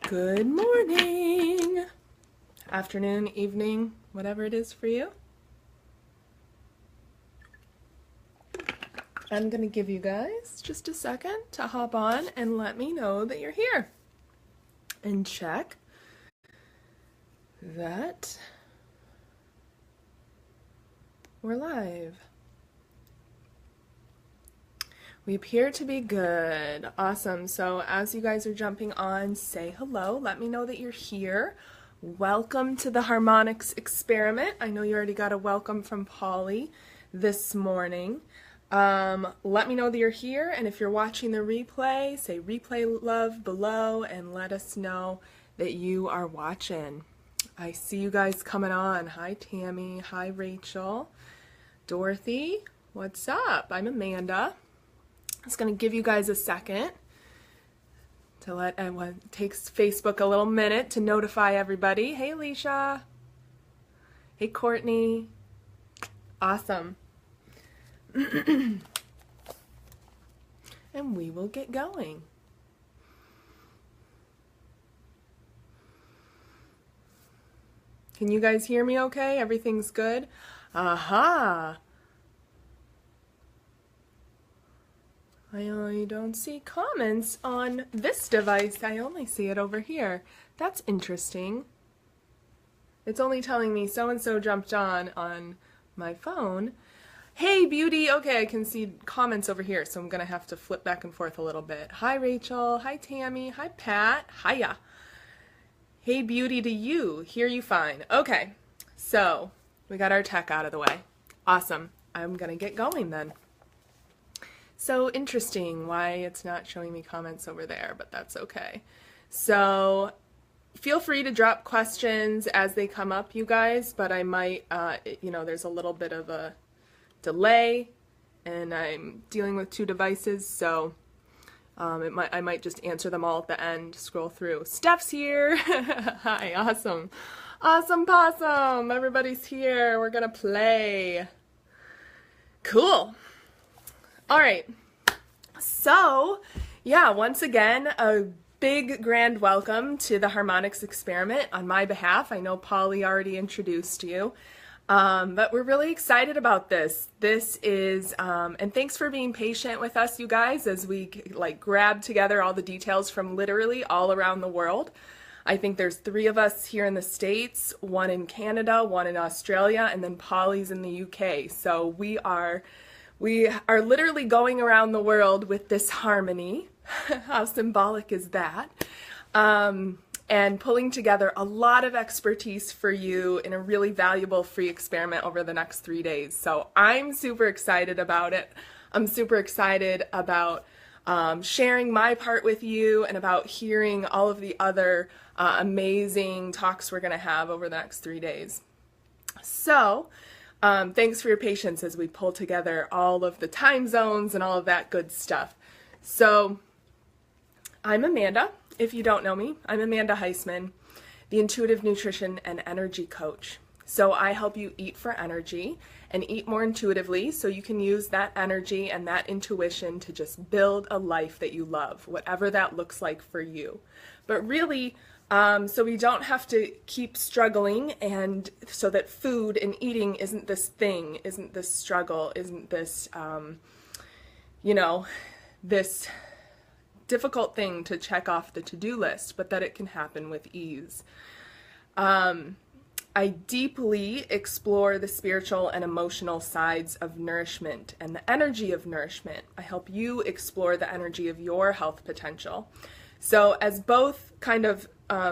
Good morning, afternoon, evening, whatever it is for you. I'm going to give you guys just a second to hop on and let me know that you're here. And check that we're live. We appear to be good. Awesome. So as you guys are jumping on, say hello. Let me know that you're here. Welcome to the Harmonics Experiment. I know you already got a welcome from Polly this morning. Let me know that you're here, and if you're watching the replay, say replay love below and let us know that you are watching. I see you guys coming on. Hi Tammy, hi Rachel, Dorothy, what's up? I'm Amanda. I'm just going to give you guys a second to let everyone. It takes Facebook a little minute to notify everybody. Hey Alicia, hey Courtney, awesome. And we will get going. Can you guys hear me okay? Everything's good? Aha! I don't see comments on this device. I only see it over here. That's interesting. It's only telling me so-and-so jumped on my phone. Hey, beauty. Okay, I can see comments over here, so I'm going to have to flip back and forth a little bit. Hi, Rachel. Hi, Tammy. Hi, Pat. Hiya. Hey, beauty to you. Hear you fine. Okay, so we got our tech out of the way. Awesome. I'm going to get going then. So interesting why it's not showing me comments over there, but that's okay. So feel free to drop questions as they come up, you guys, but I might, there's a little bit of a delay, and I'm dealing with two devices, so I might just answer them all at the end, scroll through. Steph's here. Hi, awesome. Awesome possum. Everybody's here. We're gonna play. Cool. All right. So, yeah, once again, a big grand welcome to the Harmonics Experiment on my behalf. I know Polly already introduced you. But we're really excited about this. This is, and thanks for being patient with us, you guys, as we grab together all the details from literally all around the world. I think there's 3 of us here in the States, 1 in Canada, 1 in Australia, and then Polly's in the UK. So we are literally going around the world with this harmony. How symbolic is that? And pulling together a lot of expertise for you in a really valuable free experiment over the next 3 days. So I'm super excited about it. I'm super excited about sharing my part with you and about hearing all of the other amazing talks we're going to have over the next 3 days. So thanks for your patience as we pull together all of the time zones and all of that good stuff. So I'm Amanda. If you don't know me, I'm Amanda Heisman, the Intuitive Nutrition and Energy Coach. So I help you eat for energy and eat more intuitively so you can use that energy and that intuition to just build a life that you love, whatever that looks like for you. But really, so we don't have to keep struggling, and so that food and eating isn't this thing, isn't this struggle, isn't this, this difficult thing to check off the to-do list, but that it can happen with ease. I deeply explore the spiritual and emotional sides of nourishment and the energy of nourishment. I help you explore the energy of your health potential. So as both kind of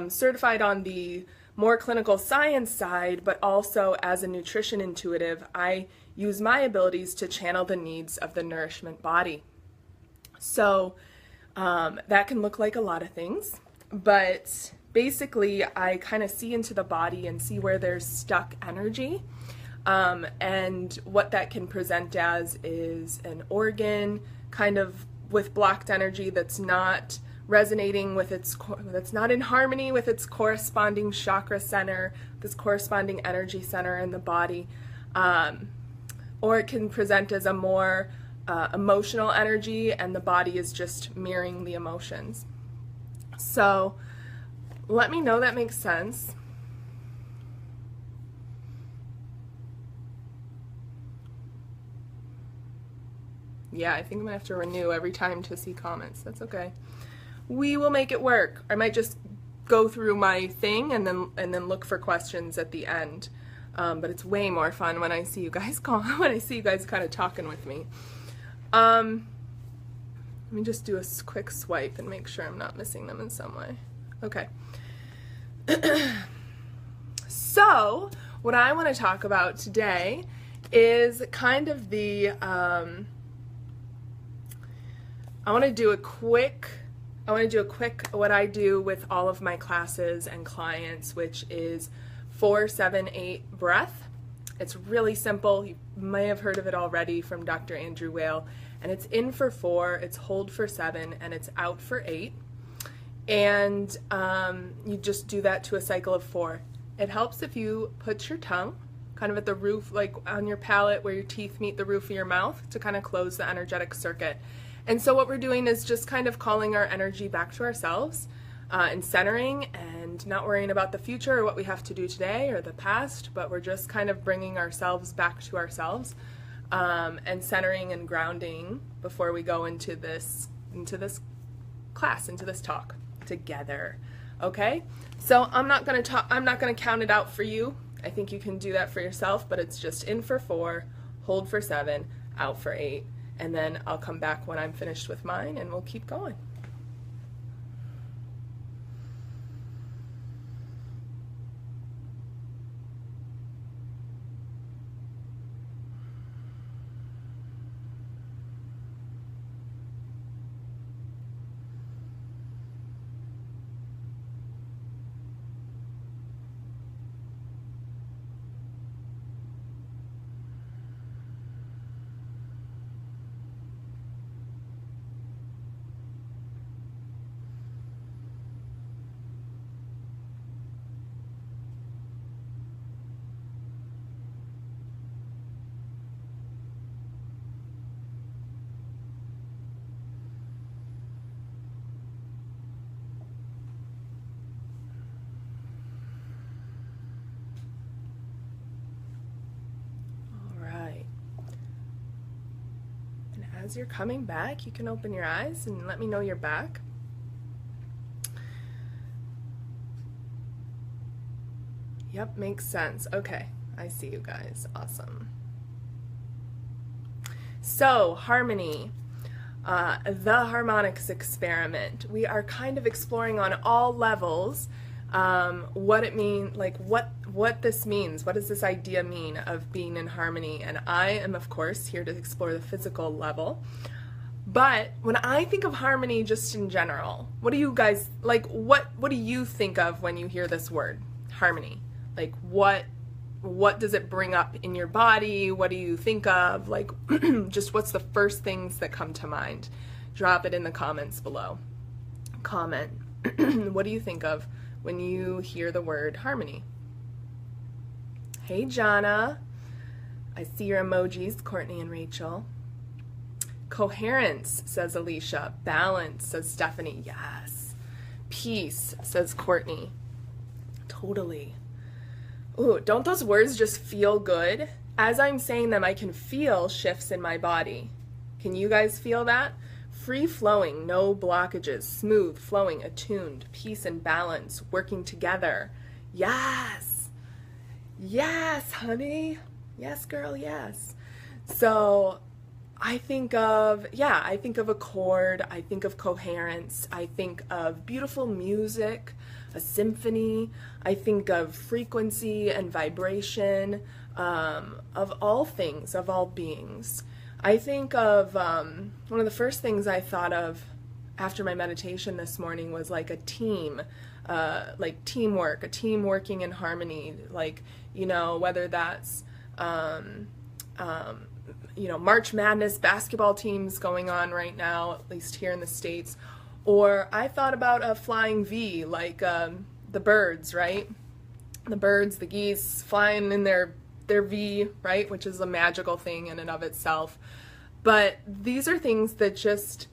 certified on the more clinical science side, but also as a nutrition intuitive, I use my abilities to channel the needs of the nourishment body. So that can look like a lot of things, but basically I kind of see into the body and see where there's stuck energy, and what that can present as is an organ kind of with blocked energy that's not resonating with that's not in harmony with its corresponding chakra center, this corresponding energy center in the body, or it can present as a more emotional energy, and the body is just mirroring the emotions. So let me know that makes sense. Yeah, I think I'm gonna have to renew every time to see comments. That's okay. We will make it work. I might just go through my thing and then look for questions at the end. But it's way more fun when I see you guys when I see you guys kind of talking with me. Let me just do a quick swipe and make sure I'm not missing them in some way. Okay. So, what I want to talk about today is kind of the, I want to do a quick what I do with all of my classes and clients, which is 4-7-8 breath. It's really simple. You may have heard of it already from Dr. Andrew Weil. And it's in for 4, it's hold for 7, and it's out for 8. And you just do that to a cycle of 4. It helps if you put your tongue kind of at the roof, like on your palate where your teeth meet the roof of your mouth, to kind of close the energetic circuit. And so what we're doing is just kind of calling our energy back to ourselves and centering and not worrying about the future or what we have to do today or the past, but we're just kind of bringing ourselves back to ourselves and centering and grounding before we go into this class, into this talk together. Okay? So I'm not going to count it out for you. I think you can do that for yourself, but it's just in for 4, hold for 7, out for 8. And then I'll come back when I'm finished with mine and we'll keep going. As you're coming back, you can open your eyes and let me know you're back. Yep, makes sense. Okay, I see you guys. Awesome. So, harmony, the Harmonics Experiment. We are kind of exploring on all levels what it means, like what this means. What does this idea mean of being in harmony? And I am, of course, here to explore the physical level. But when I think of harmony just in general, what do you guys, like, what do you think of when you hear this word, harmony? Like, what does it bring up in your body? What do you think of? Like, just what's the first things that come to mind? Drop it in the comments below. Comment. What do you think of when you hear the word harmony? Hey, Jana. I see your emojis, Courtney and Rachel. Coherence, says Alicia. Balance, says Stephanie. Yes. Peace, says Courtney. Totally. Ooh, don't those words just feel good? As I'm saying them, I can feel shifts in my body. Can you guys feel that? Free flowing, no blockages, smooth, flowing, attuned, peace and balance, working together. Yes. Yes, honey. Yes, girl, yes. So I think of a chord, I think of coherence, I think of beautiful music, a symphony, I think of frequency and vibration, of all things, of all beings. I think of, one of the first things I thought of after my meditation this morning was like a team, like teamwork, a team working in harmony, like, you know, whether that's, you know, March Madness basketball teams going on right now, at least here in the States, or I thought about a flying V, like the birds, right? The birds, the geese flying in their V, right, which is a magical thing in and of itself. But these are things that just,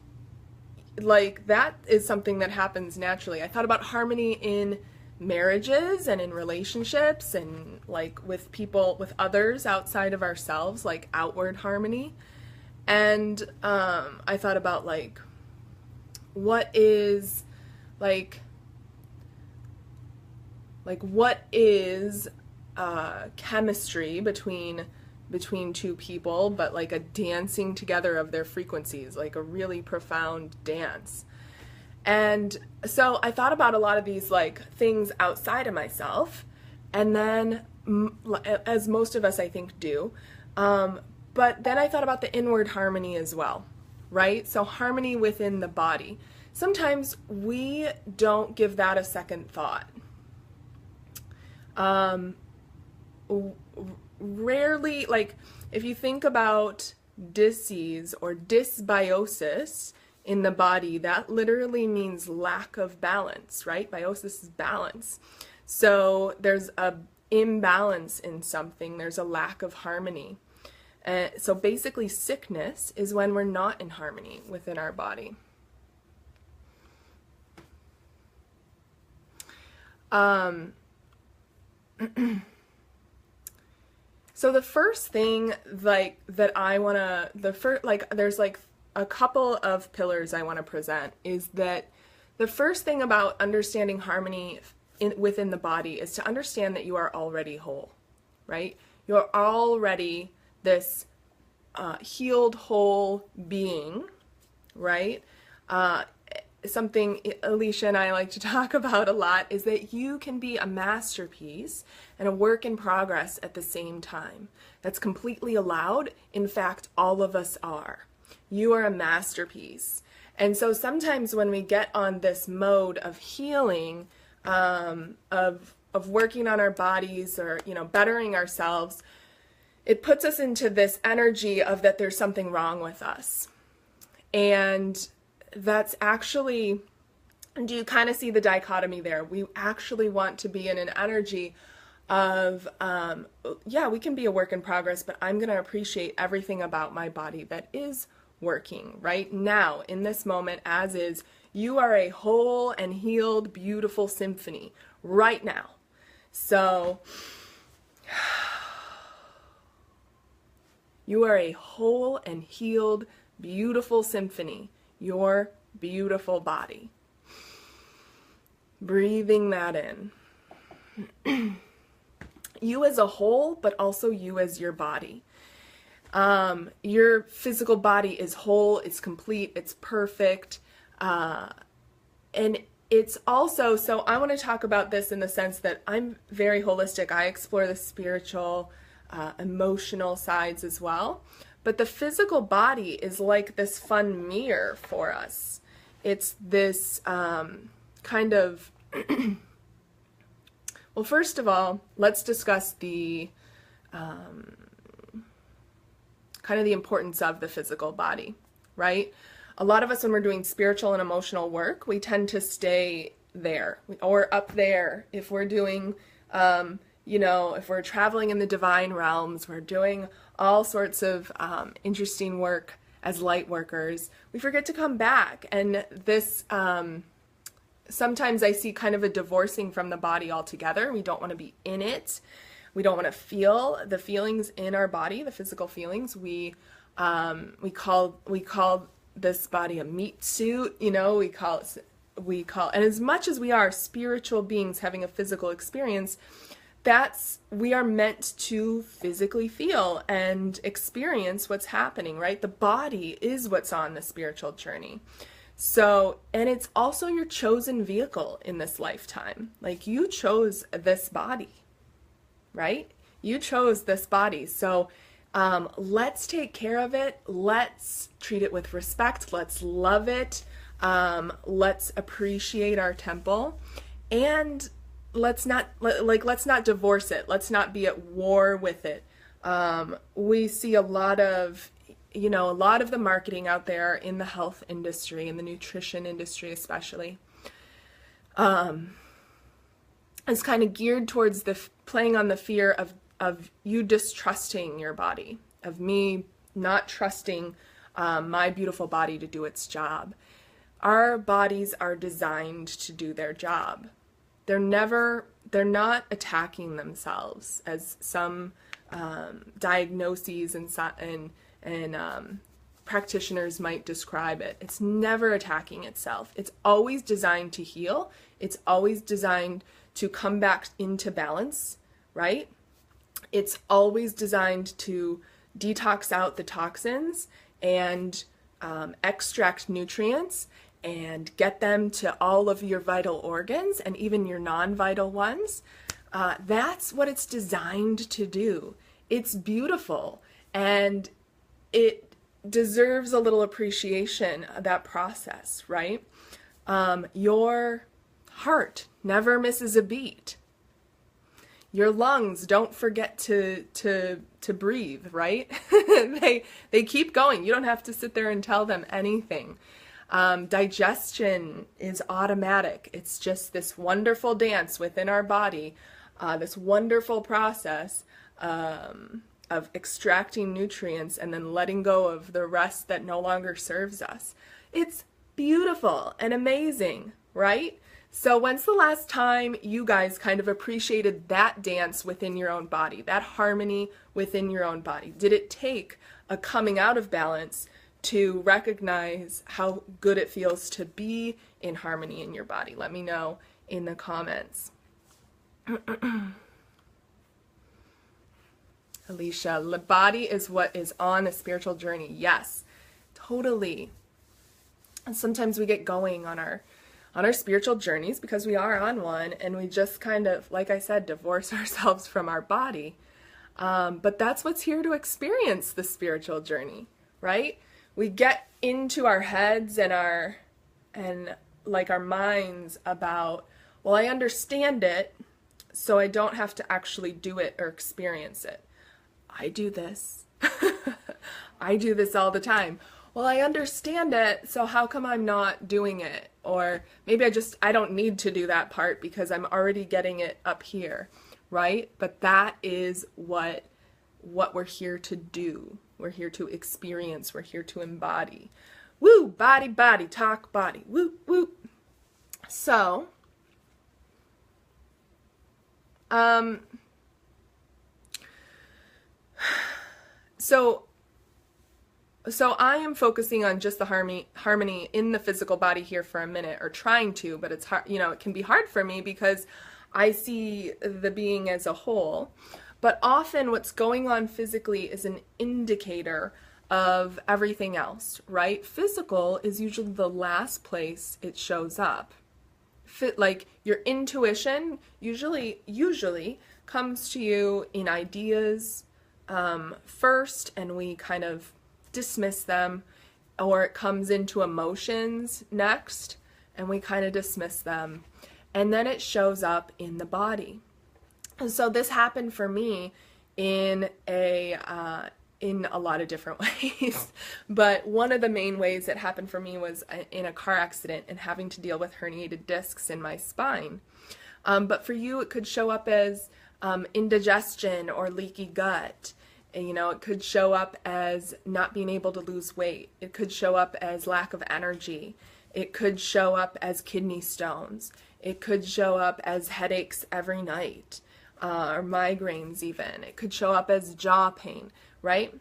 like that is something that happens naturally. I thought about harmony in marriages and in relationships and like with people, with others outside of ourselves, like outward harmony. And I thought about like what is like what is chemistry between two people, but like a dancing together of their frequencies, like a really profound dance. And so I thought about a lot of these like things outside of myself, and then as most of us I think do, but then I thought about the inward harmony as well, right? So harmony within the body. Sometimes we don't give that a second thought. Rarely, like if you think about dis-ease or dysbiosis in the body, that literally means lack of balance, right? Biosis is balance. So there's a imbalance in something, there's a lack of harmony. So basically sickness is when we're not in harmony within our body. So the first thing like that I want to, there's like a couple of pillars I want to present is that the first thing about understanding harmony within the body is to understand that you are already whole, right? You're already this healed, whole being, right? Something Alicia and I like to talk about a lot is that you can be a masterpiece and a work in progress at the same time. That's completely allowed. In fact, all of us are. You are a masterpiece. And so sometimes when we get on this mode of healing, of working on our bodies or, bettering ourselves, it puts us into this energy of that there's something wrong with us. And that's actually, do you kind of see the dichotomy there? We actually want to be in an energy of, yeah, we can be a work in progress, but I'm going to appreciate everything about my body that is working right now, in this moment, as is. You are a whole and healed, beautiful symphony right now. So, you are a whole and healed, beautiful symphony. Your beautiful body. Breathing that in. You as a whole, but also you as your body. Your physical body is whole, it's complete, it's perfect. And it's also, so I want to talk about this in the sense that I'm very holistic. I explore the spiritual, emotional sides as well. But the physical body is like this fun mirror for us. It's this kind of, well, first of all, let's discuss the kind of the importance of the physical body, right? A lot of us, when we're doing spiritual and emotional work, we tend to stay there or up there. If we're doing, if we're traveling in the divine realms, we're doing all sorts of interesting work as light workers, we forget to come back. And this, sometimes I see kind of a divorcing from the body altogether. We don't want to be in it. We don't want to feel the feelings in our body, the physical feelings. We call this body a meat suit, we call, and as much as we are spiritual beings having a physical experience, we are meant to physically feel and experience what's happening, right? The body is what's on the spiritual journey. So, and it's also your chosen vehicle in this lifetime. Like, you chose this body, right? You chose this body. So, let's take care of it. Let's treat it with respect. Let's love it. Let's appreciate our temple, and let's not divorce it. Let's not be at war with it. We see a lot of the marketing out there in the health industry, in the nutrition industry especially, is kind of geared towards playing on the fear of you distrusting your body, of me not trusting my beautiful body to do its job. Our bodies are designed to do their job. They're not attacking themselves as some diagnoses and practitioners might describe it. It's never attacking itself. It's always designed to heal. It's always designed to come back into balance, right? It's always designed to detox out the toxins and extract nutrients and get them to all of your vital organs and even your non-vital ones. That's what it's designed to do. It's beautiful, and it deserves a little appreciation of that process, right? Your heart never misses a beat. Your lungs don't forget to breathe, right? They keep going. You don't have to sit there and tell them anything. Digestion is automatic. It's just this wonderful dance within our body, this wonderful process of extracting nutrients and then letting go of the rest that no longer serves us. It's beautiful and amazing, right? So when's the last time you guys kind of appreciated that dance within your own body, that harmony within your own body? Did it take a coming out of balance to recognize how good it feels to be in harmony in your body? Let me know in the comments. Alicia, the body is what is on a spiritual journey. Yes, totally. And sometimes we get going on our spiritual journeys because we are on one, and we just kind of, like I said, divorce ourselves from our body. But that's what's here to experience the spiritual journey, right? We get into our heads and our minds about, well, I understand it, so I don't have to actually do it or experience it. I do this. I do this all the time. Well, I understand it, so how come I'm not doing it? Or maybe I don't need to do that part because I'm already getting it up here, right? But that is what we're here to do. We're here to experience. We're here to embody. Woo, body, body, talk, body. Woo, woo. So, So I am focusing on just the harmony in the physical body here for a minute, or trying to, but it's hard, it can be hard for me because I see the being as a whole. But often what's going on physically is an indicator of everything else, right? Physical is usually the last place it shows up. Like your intuition usually comes to you in ideas first, and we kind of dismiss them, or it comes into emotions next and we kind of dismiss them, and then it shows up in the body. And so this happened for me in a lot of different ways, but one of the main ways it happened for me was in a car accident and having to deal with herniated discs in my spine. But for you, it could show up as indigestion or leaky gut. It could show up as not being able to lose weight. It could show up as lack of energy. It could show up as kidney stones. It could show up as headaches every night, or migraines even. It could show up as jaw pain, right?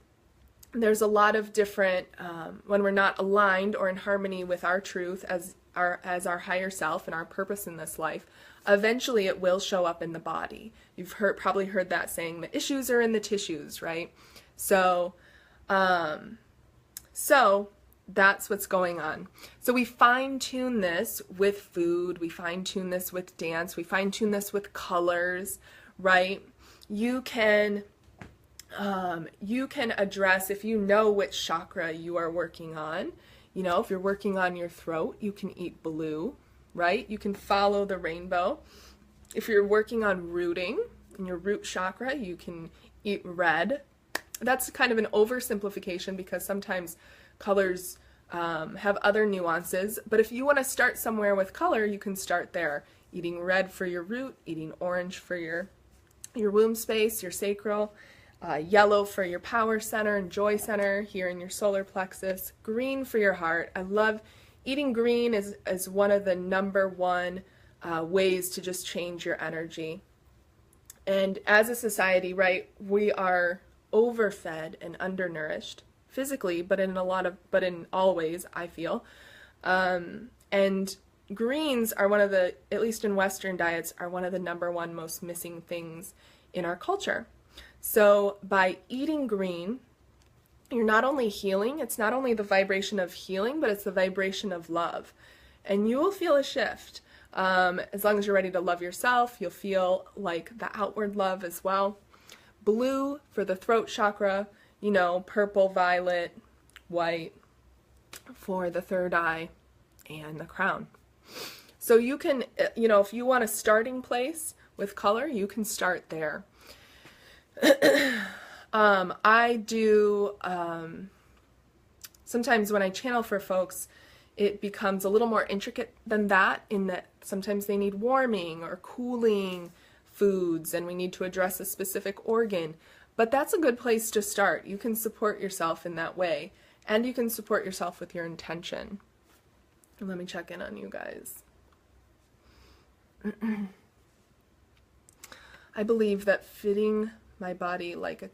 There's a lot of different, when we're not aligned or in harmony with our truth as our higher self and our purpose in this life, eventually it will show up in the body. You've probably heard that saying, the issues are in the tissues, right? So that's what's going on. So we fine-tune this with food, we fine-tune this with dance, we fine-tune this with colors, right? You can address, if you know which chakra you are working on, if you're working on your throat, you can eat blue, right? You can follow the rainbow. If you're working on rooting in your root chakra, you can eat red. That's kind of an oversimplification because sometimes colors have other nuances, but if you want to start somewhere with color, you can start there. Eating red for your root, eating orange for your womb space, your sacral, yellow for your power center and joy center here in your solar plexus, green for your heart. I love eating green is one of the number one ways to just change your energy. And as a society, right, we are overfed and undernourished physically, but in all ways, I feel. And greens are one of the, at least in Western diets, are one of the number one most missing things in our culture. So by eating green, you're not only healing, it's not only the vibration of healing, but it's the vibration of love. And you will feel a shift. As long as you're ready to love yourself, you'll feel like the outward love as well. Blue for the throat chakra, you know, purple, violet, white for the third eye and the crown. So you can, you know, if you want a starting place with color, you can start there. I do, sometimes when I channel for folks, it becomes a little more intricate than that, in that sometimes they need warming or cooling foods and we need to address a specific organ. But that's a good place to start. You can support yourself in that way, and you can support yourself with your intention. And let me check in on you guys. I believe that fitting my body like a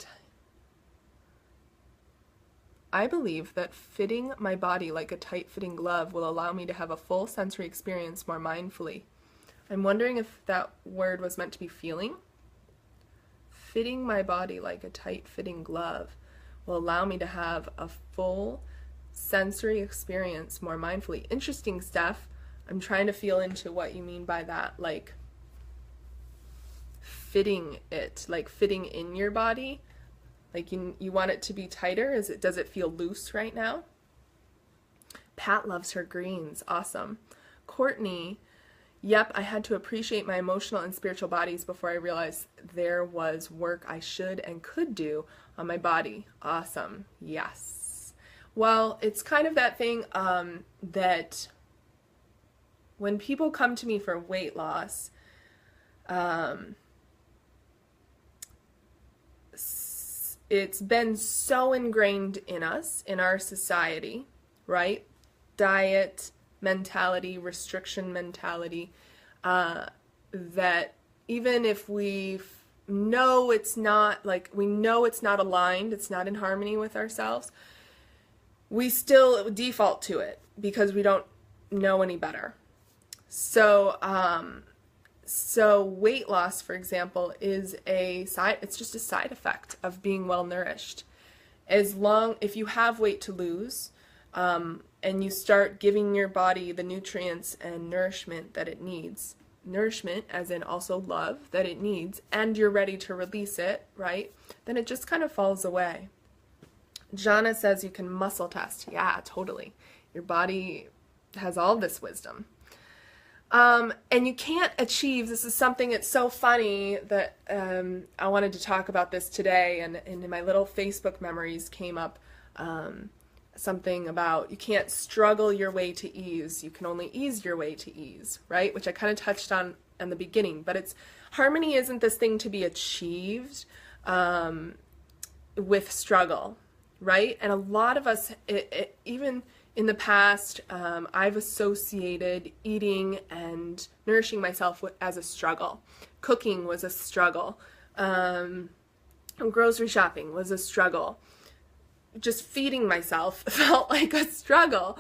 tight-fitting glove will allow me to have a full sensory experience more mindfully. I'm wondering if that word was meant to be feeling. Fitting my body like a tight-fitting glove will allow me to have a full sensory experience more mindfully. Interesting stuff. I'm trying to feel into what you mean by that, like fitting it, like fitting in your body. Like you want it to be tighter? Does it feel loose right now? Pat loves her greens. Awesome. Courtney, yep, I had to appreciate my emotional and spiritual bodies before I realized there was work I should and could do on my body. Awesome. Yes. Well, it's kind of that thing that when people come to me for weight loss, it's been so ingrained in us, in our society, right? Diet mentality, restriction mentality, that even if we know it's not, like, we know it's not aligned, it's not in harmony with ourselves, we still default to it because we don't know any better. So, so weight loss, for example, is it's just a side effect of being well nourished. If you have weight to lose, and you start giving your body the nutrients and nourishment that it needs, nourishment as in also love that it needs, and you're ready to release it, right? Then it just kind of falls away. Jana says you can muscle test. Yeah, totally. Your body has all this wisdom. And you can't achieve, this is something that's so funny that I wanted to talk about this today, and in my little Facebook memories came up something about you can't struggle your way to ease, you can only ease your way to ease, right? Which I kind of touched on in the beginning, but harmony isn't this thing to be achieved with struggle, right? And a lot of us, even in the past, I've associated eating and nourishing myself as a struggle. Cooking was a struggle. Grocery shopping was a struggle. Just feeding myself felt like a struggle.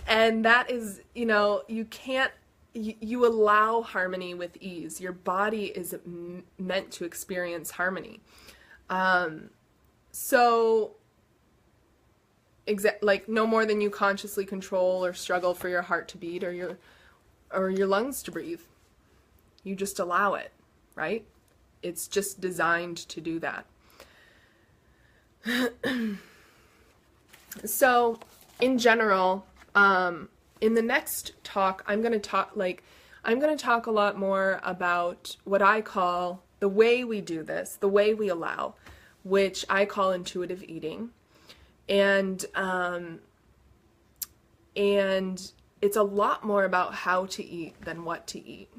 And that is, you allow harmony with ease. Your body is meant to experience harmony. Like no more than you consciously control or struggle for your heart to beat or your lungs to breathe. You just allow it, right? It's just designed to do that. So, in general, in the next talk, I'm going to talk a lot more about what I call the way we do this, the way we allow, which I call intuitive eating. And it's a lot more about how to eat than what to eat.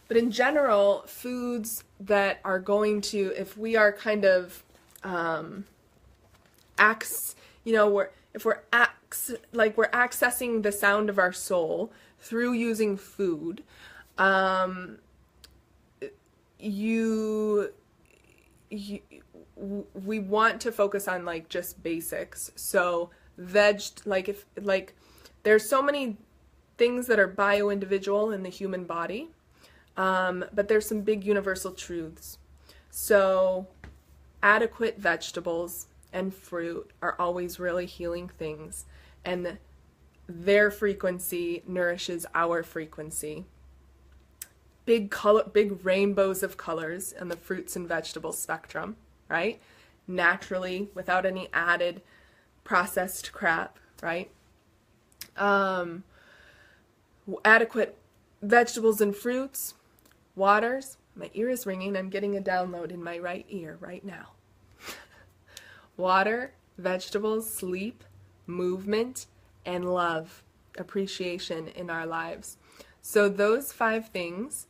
But in general, foods that are going to, if we are kind of, if we're we're accessing the sound of our soul through using food, we want to focus on like just basics. So there's so many things that are bio-individual in the human body, but there's some big universal truths. So adequate vegetables and fruit are always really healing things, and their frequency nourishes our frequency. Big rainbows of colors in the fruits and vegetables spectrum, right? Naturally, without any added processed crap, right? Adequate vegetables and fruits, waters. My ear is ringing. I'm getting a download in my right ear right now. Water, vegetables, sleep, movement, and love, appreciation in our lives. So those 5 things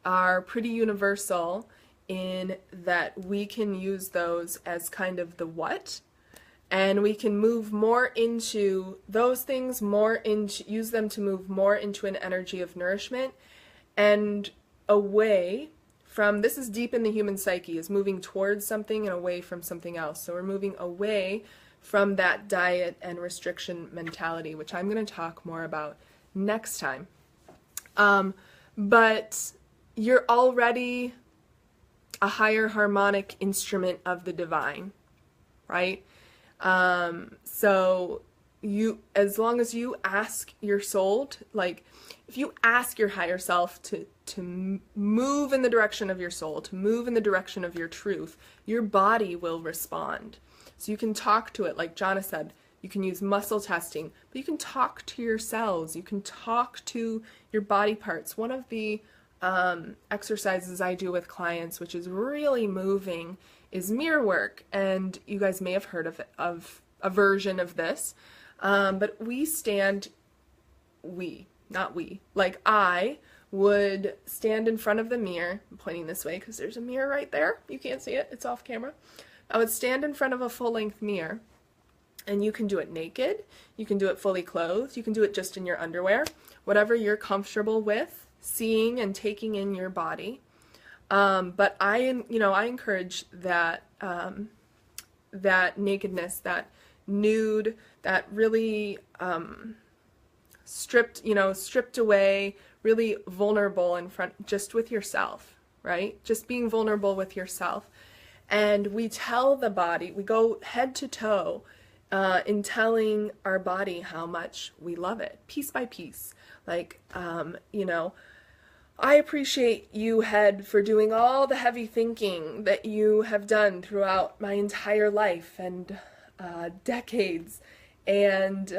are pretty universal in that we can use those as kind of the what, and we can move more into those things, use them to move more into an energy of nourishment and away from, this is deep in the human psyche, is moving towards something and away from something else. So we're moving away from that diet and restriction mentality, which I'm going to talk more about next time. But you're already a higher harmonic instrument of the divine, right? So as long as you ask your soul if you ask your higher self to move in the direction of your soul, to move in the direction of your truth, your body will respond. So you can talk to it, like Jana said, you can use muscle testing, but you can talk to your cells, you can talk to your body parts. One of the exercises I do with clients, which is really moving, is mirror work, and you guys may have heard of a version of this, but I would stand in front of the mirror. I'm pointing this way because there's a mirror right there. You can't see it, it's off camera. I would stand in front of a full-length mirror, and you can do it naked, you can do it fully clothed, you can do it just in your underwear, whatever you're comfortable with seeing and taking in your body. But I encourage that that nakedness, that nude, that really stripped away, really vulnerable in front, just with yourself, right? Just being vulnerable with yourself. And we tell the body, we go head to toe in telling our body how much we love it, piece by piece. I appreciate you, head, for doing all the heavy thinking that you have done throughout my entire life and decades. And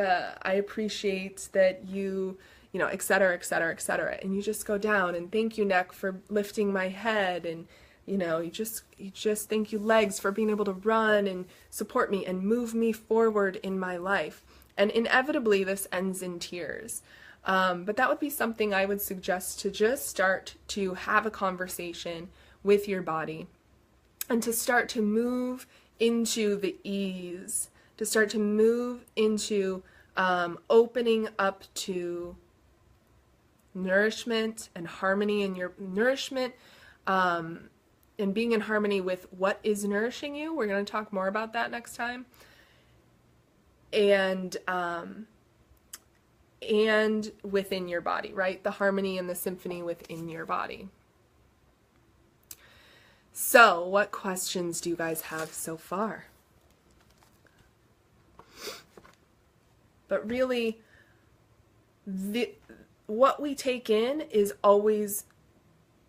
I appreciate that you, et cetera, et cetera, et cetera. And you just go down and thank you, neck, for lifting my head. And, you just thank you, legs, for being able to run and support me and move me forward in my life. And inevitably this ends in tears. But that would be something I would suggest, to just start to have a conversation with your body and to start to move into the ease, to start to move into opening up to nourishment and harmony in your nourishment, and being in harmony with what is nourishing you. We're going to talk more about that next time. And within your body, right? The harmony and the symphony within your body. So, what questions do you guys have so far? But really, what we take in is always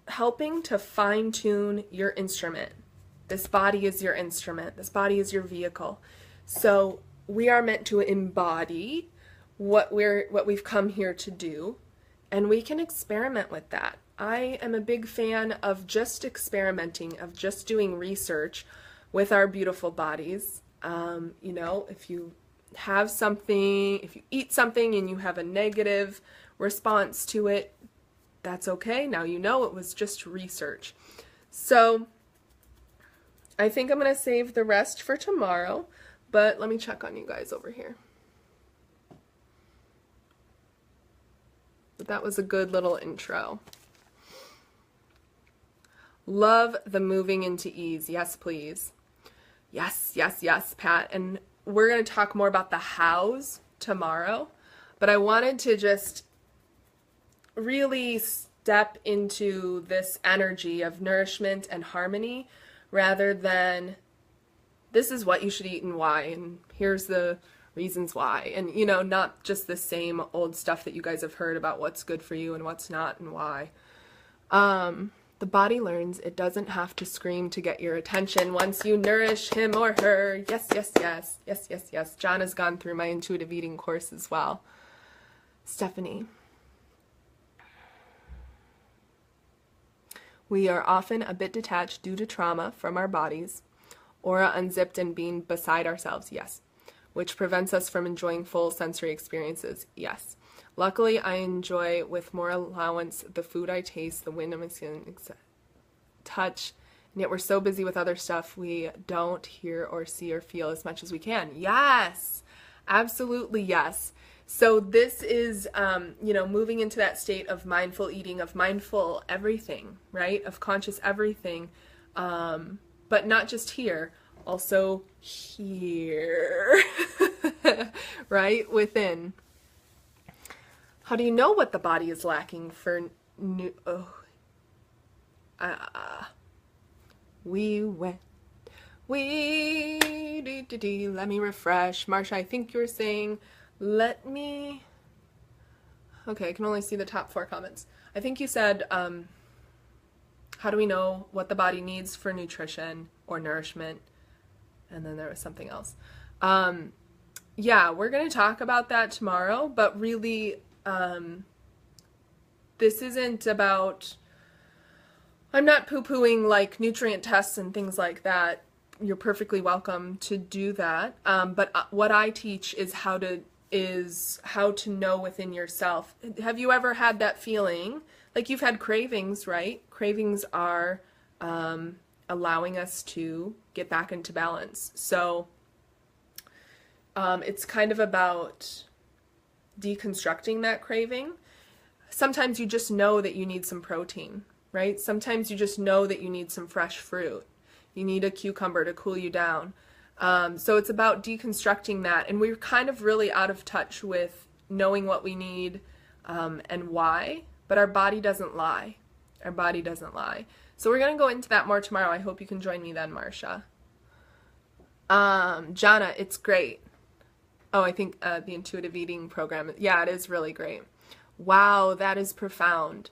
helping to fine-tune your instrument. This body is your instrument. This body is your vehicle. So we are meant to embody what we've come here to do, and we can experiment with that. I am a big fan of just experimenting, of just doing research with our beautiful bodies. If you have something, if you eat something and you have a negative response to it, that's okay. Now you know it was just research. So I think I'm going to save the rest for tomorrow, but let me check on you guys over here. that was a good little intro. Love the moving into ease. Yes, please. Yes, yes, yes, Pat. And we're going to talk more about the hows tomorrow, but I wanted to just really step into this energy of nourishment and harmony rather than this is what you should eat and why, and here's the reasons why. And, you know, not just the same old stuff that you guys have heard about what's good for you and what's not and why. The body learns it doesn't have to scream to get your attention once you nourish him or her. Yes, yes, yes, yes, yes, yes. John has gone through my intuitive eating course as well. Stephanie. We are often a bit detached due to trauma from our bodies, aura unzipped and being beside ourselves, yes, which prevents us from enjoying full sensory experiences, yes. Luckily, I enjoy with more allowance the food I taste, the wind on my skin, touch, and yet we're so busy with other stuff we don't hear or see or feel as much as we can. Yes, absolutely yes. So this is, you know, moving into that state of mindful eating, of mindful everything, right? Of conscious everything, but not just here, also here, right? Within. How do you know what the body is lacking for new? Oh, we went. Let me refresh. Marsha, I think you were saying, let me. Okay, I can only see the top 4 comments. I think you said, how do we know what the body needs for nutrition or nourishment? And then there was something else. Yeah, we're going to talk about that tomorrow, but really, this isn't about, I'm not poo-pooing like nutrient tests and things like that. You're perfectly welcome to do that. But what I teach is how to know within yourself. Have you ever had that feeling? Like you've had cravings, right? Cravings are allowing us to get back into balance. So it's kind of about deconstructing that craving. Sometimes you just know that you need some protein, right? Sometimes you just know that you need some fresh fruit. You need a cucumber to cool you down. So it's about deconstructing that. And we're kind of really out of touch with knowing what we need and why, but our body doesn't lie. Our body doesn't lie. So we're going to go into that more tomorrow. I hope you can join me then, Marsha. Jana, it's great. Oh, I think the intuitive eating program. Yeah, it is really great. Wow, that is profound.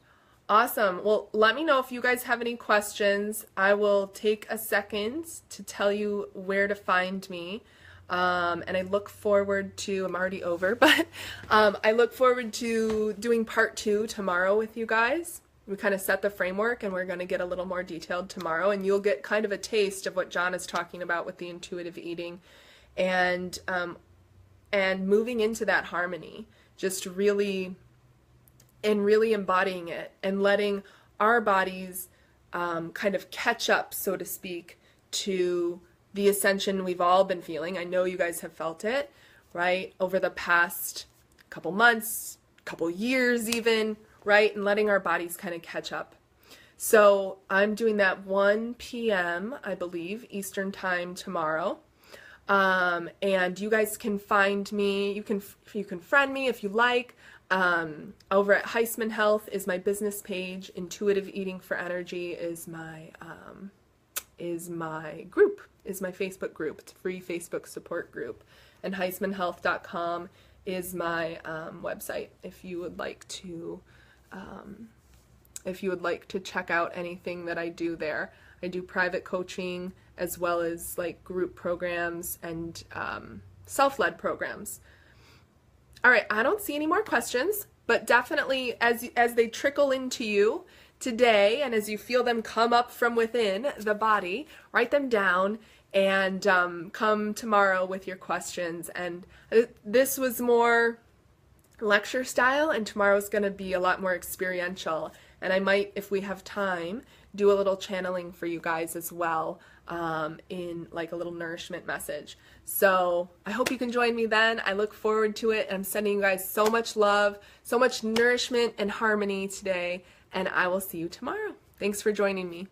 Awesome. Well, let me know if you guys have any questions. I will take a second to tell you where to find me. And I look forward to, I'm already over, but I look forward to doing part 2 tomorrow with you guys. We kind of set the framework and we're going to get a little more detailed tomorrow, and you'll get kind of a taste of what John is talking about with the intuitive eating and moving into that harmony, just really embodying it and letting our bodies kind of catch up, so to speak, to the ascension we've all been feeling. I know you guys have felt it, right? Over the past couple months, couple years even, right? And letting our bodies kind of catch up. So I'm doing that 1 p.m., I believe, Eastern time tomorrow. And you guys can find me, you can friend me if you like. Over at Heisman Health is my business page. Intuitive Eating for Energy is my group, is my Facebook group. It's a free Facebook support group. And HeismanHealth.com is my website if you would like to check out anything that I do there. I do private coaching as well as like group programs and self-led programs. All right, I don't see any more questions, but definitely as they trickle into you today and as you feel them come up from within the body, write them down and come tomorrow with your questions. And this was more lecture style, and tomorrow's going to be a lot more experiential. And I might, if we have time, do a little channeling for you guys as well, in like a little nourishment message. So I hope you can join me then. I look forward to it. I'm sending you guys so much love, so much nourishment and harmony today, and I will see you tomorrow. Thanks for joining me.